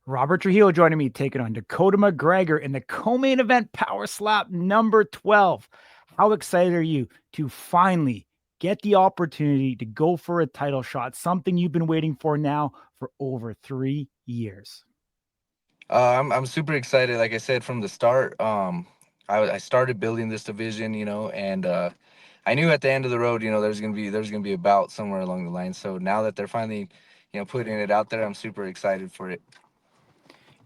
Robert Trujillo joining me, taking on Dakota McGregor in the co-main event Power Slap number 12. How excited are you to finally get the opportunity to go for a title shot, something you've been waiting for now for over 3 years? I'm super excited. Like I said from the start, I started building this division, and I knew at the end of the road, there's gonna be a bout somewhere along the line. So now that they're finally, putting it out there, I'm super excited for it.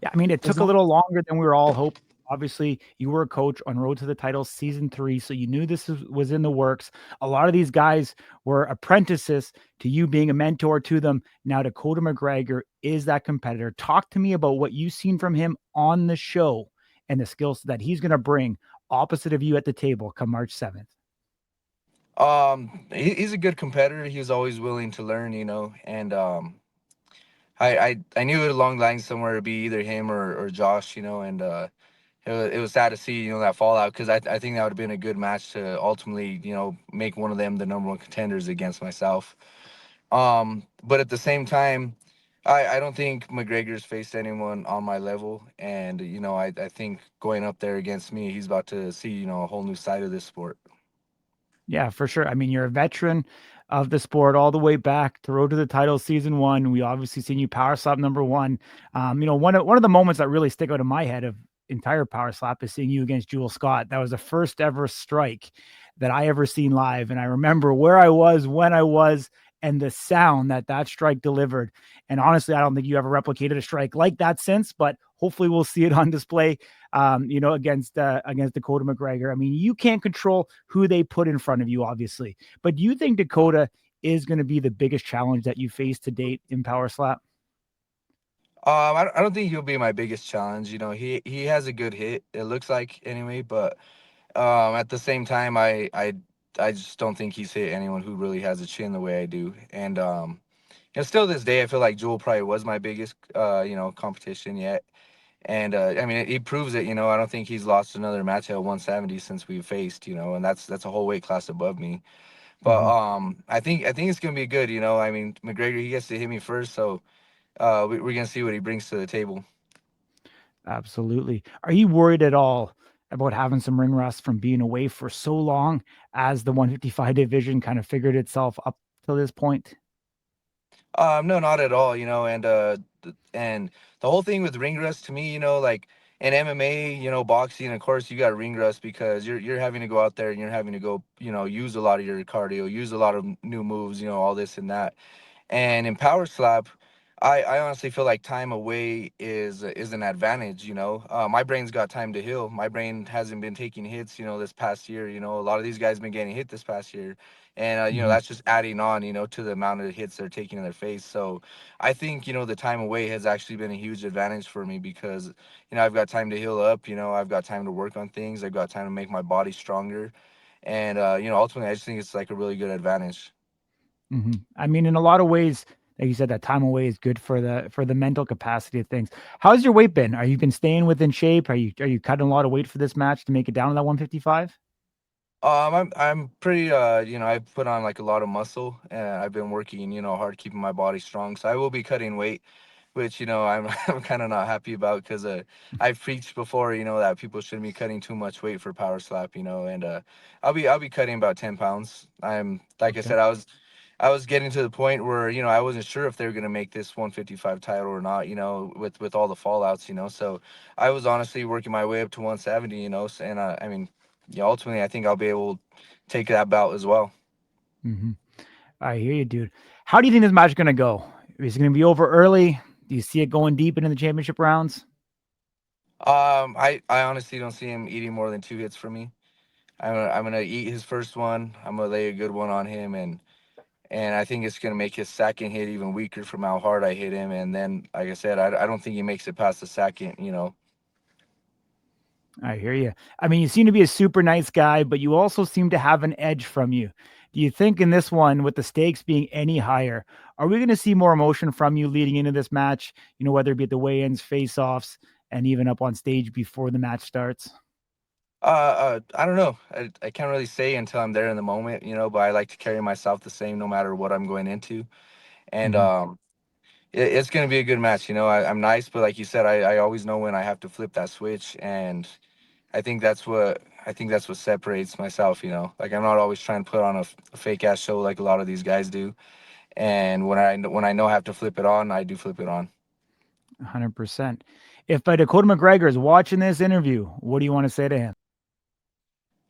Yeah, I mean, it took a little longer than we were all hoping. Obviously, you were a coach on Road to the Title season 3, so you knew this was in the works. A lot of these guys were apprentices to you being a mentor to them. Now, Dakota McGregor is that competitor. Talk to me about what you've seen from him on the show and the skills that he's going to bring opposite of you at the table come March 7th. He's a good competitor. He was always willing to learn, and I knew it along the line somewhere to be either him or Josh, and it was sad to see that fallout because I think that would have been a good match to ultimately make one of them the number one contenders against myself. But at the same time, I don't think McGregor's faced anyone on my level, and I think going up there against me, he's about to see a whole new side of this sport. Yeah, for sure. I mean, you're a veteran of the sport all the way back to Road to the Title season 1. We obviously seen you power slap number 1. One of the moments that really stick out in my head of entire power slap is seeing you against Jewel Scott. That was the first ever strike that I ever seen live, and I remember where I was, when I was, and the sound that that strike delivered. And honestly, I don't think you ever replicated a strike like that since, but hopefully we'll see it on display against Dakota McGregor. I mean, you can't control who they put in front of you, obviously. But do you think Dakota is going to be the biggest challenge that you face to date in Power Slap? I don't think he'll be my biggest challenge. He has a good hit. It looks like anyway, but at the same time, I just don't think he's hit anyone who really has a chin the way I do. And still this day, I feel like Jewel probably was my biggest competition yet. And I mean, he proves it. I don't think he's lost another match at 170 since we faced. And that's a whole weight class above me. But Mm-hmm. I think it's gonna be good. I mean, McGregor, he gets to hit me first, so we're gonna see what he brings to the table. Absolutely. Are you worried at all about having some ring rust from being away for so long as the 155 division kind of figured itself up to this point? No, not at all. And the whole thing with ring rust to me, like in MMA, boxing, of course, you got ring rust because you're having to go out there and you're having to go, use a lot of your cardio, use a lot of new moves, all this and that. And in power slap, I honestly feel like time away is an advantage. My brain's got time to heal. My brain hasn't been taking hits. This past year. A lot of these guys been getting hit this past year, and Mhm. that's just adding on. To the amount of hits they're taking in their face. So I think the time away has actually been a huge advantage for me because I've got time to heal up. I've got time to work on things. I've got time to make my body stronger, and ultimately I just think it's like a really good advantage. I mean, in a lot of ways, like you said, that time away is good for the mental capacity of things. How's your weight been? Are you been staying within shape? Are you cutting a lot of weight for this match to make it down to that 155? I'm pretty I've put on like a lot of muscle and I've been working, hard keeping my body strong. So I will be cutting weight, which I'm I'm kind of not happy about because I've preached before, that people shouldn't be cutting too much weight for power slap, and I'll be cutting about 10 pounds. I'm like I Okay. said, I was getting to the point where I wasn't sure if they were gonna make this 155 title or not, with all the fallouts, so I was honestly working my way up to 170, and I mean, yeah, ultimately I think I'll be able to take that bout as well. hmm I hear you, dude. How do you think this match is gonna go? Is it gonna be over early? Do you see it going deep into the championship rounds? I honestly don't see him eating more than two hits from me. I'm gonna eat his first one. I'm gonna lay a good one on him, and I think it's gonna make his second hit even weaker from how hard I hit him. And then, like I said, I don't think he makes it past the second. I hear you. I mean, you seem to be a super nice guy, but you also seem to have an edge from you. Do you think in this one, with the stakes being any higher, are we going to see more emotion from you leading into this match? Whether it be at the weigh-ins, face-offs, and even up on stage before the match starts. I don't know. I can't really say until I'm there in the moment, but I like to carry myself the same no matter what I'm going into. And hmm it's gonna be a good match. You know, I'm nice, but like you said, I always know when I have to flip that switch, and I think that's what separates myself. You know, like I'm not always trying to put on a fake ass show like a lot of these guys do. And when I know I have to flip it on, I do flip it on. 100%. If Dakota McGregor is watching this interview, what do you want to say to him?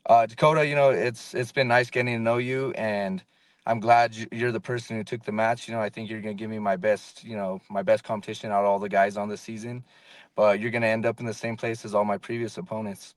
Dakota, you know, it's been nice getting to know you, and I'm glad you're the person who took the match. You know, I think you're gonna give me my best, you know, my best competition out of all the guys on the season, but you're gonna end up in the same place as all my previous opponents.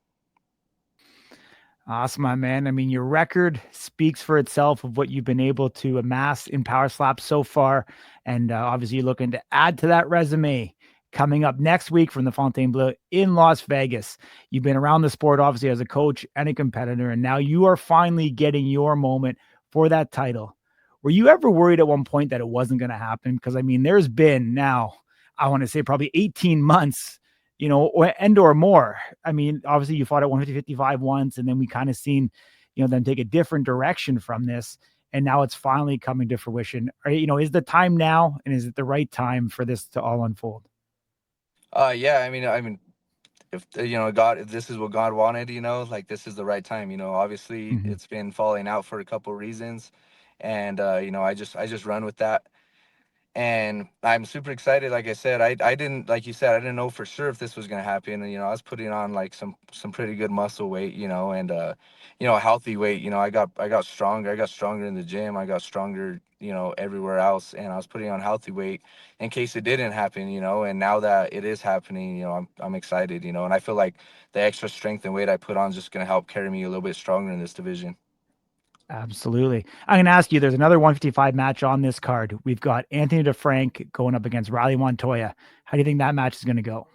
Awesome, my man. I mean, your record speaks for itself of what you've been able to amass in power slaps so far. And obviously, you're looking to add to that resume coming up next week from the Fontainebleau in Las Vegas. You've been around the sport, obviously, as a coach and a competitor. And now you are finally getting your moment for that title. Were you ever worried at one point that it wasn't going to happen? Because, I mean, there's been now, I want to say probably 18 months, or more. I mean, obviously you fought at 155 once, and then we kind of seen, them take a different direction from this, and now it's finally coming to fruition. Is the time now, and is it the right time for this to all unfold? Yeah, I mean, if you know God, if this is what God wanted, you know, like this is the right time. You know, obviously Mhm. it's been falling out for a couple reasons, and you know, I just run with that. And I'm super excited. Like I said, I didn't, like you said, I didn't know for sure if this was gonna happen. And you know, I was putting on like some pretty good muscle weight, you know, and you know, healthy weight. You know, I got stronger. I got stronger in the gym. I got stronger, you know, everywhere else. And I was putting on healthy weight in case it didn't happen, you know. And now that it is happening, you know, I'm excited, you know, and I feel like the extra strength and weight I put on is just gonna help carry me a little bit stronger in this division. Absolutely. I'm going to ask you, there's another 155 match on this card. We've got Anthony Defrank going up against Riley Montoya. How do you think that match is going to go?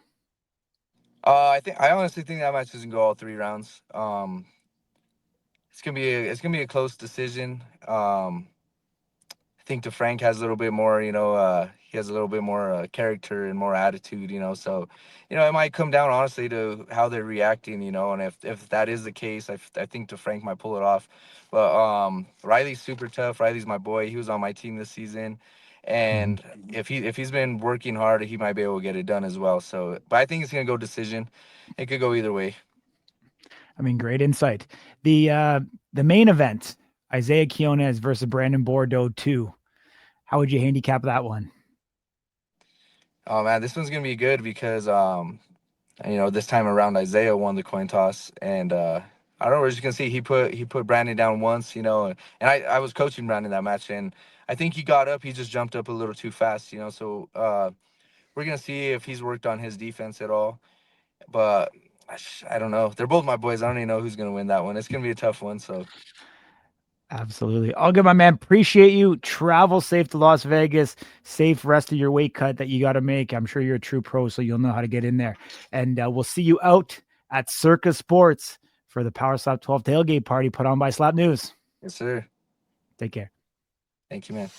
I honestly think that match doesn't go all 3 rounds. It's gonna be a close decision. I think DeFrank has a little bit more, you know, he has a little bit more character and more attitude, you know. So, you know, it might come down honestly to how they're reacting, you know. And if that is the case, I think DeFrank might pull it off. But Riley's super tough. Riley's my boy. He was on my team this season, Mhm. and if he's been working hard, he might be able to get it done as well. So, but I think it's gonna go decision. It could go either way. I mean, great insight. The main event, Isaiah Quiones versus Branden Bordeaux 2. How would you handicap that one? Oh man, this one's gonna be good because you know, this time around Isaiah won the coin toss, and I don't know. We're just gonna see. He put Brandon down once, you know, and I was coaching Brandon that match, and I think he got up. He just jumped up a little too fast, you know. So we're gonna see if he's worked on his defense at all. But I don't know. They're both my boys. I don't even know who's gonna win that one. It's gonna be a tough one. So Absolutely. All good, my man. Appreciate you. Travel safe to Las Vegas. Safe rest of your weight cut that you got to make. I'm sure you're a true pro, so you'll know how to get in there. And we'll see you out at Circus Sports for the Power Slap 12 tailgate party put on by Slap News. yes, sir. Take care. Thank you, man.